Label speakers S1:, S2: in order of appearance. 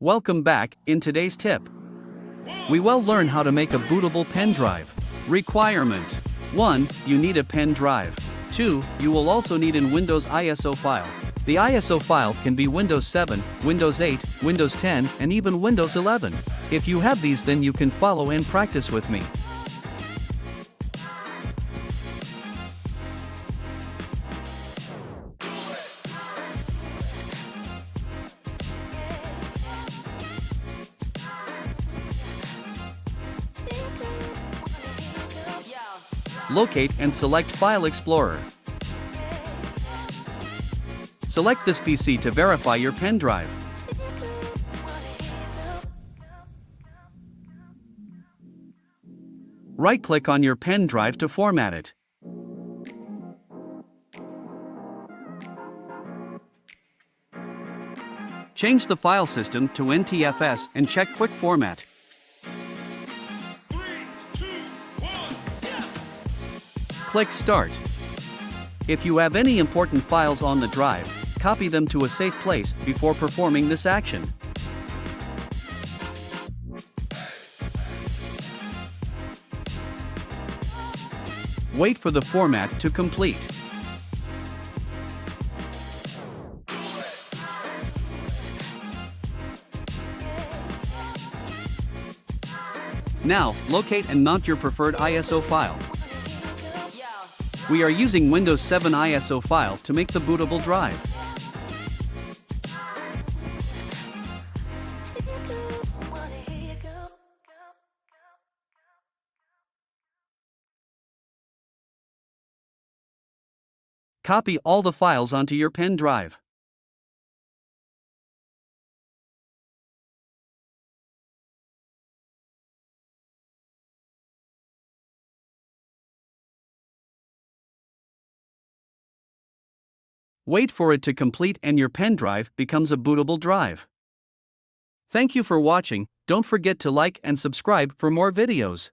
S1: Welcome back. In today's tip, we will learn how to make a bootable pen drive. Requirement: 1. You need a pen drive. 2. You will also need an Windows ISO file. The ISO file can be Windows 7, Windows 8, Windows 10, and even Windows 11. If you have these, then you can follow and practice with me. Locate and select File Explorer. Select this PC to verify your pen drive. Right-click on your pen drive to format it. Change the file system to NTFS and check Quick Format. Click Start. If you have any important files on the drive, copy them to a safe place before performing this action. Wait for the format to complete. Now, locate and mount your preferred ISO file. We are using Windows 7 ISO file to make the bootable drive. Copy all the files onto your pen drive. Wait for it to complete and your pen drive becomes a bootable drive. Thank you for watching. Don't forget to like and subscribe for more videos.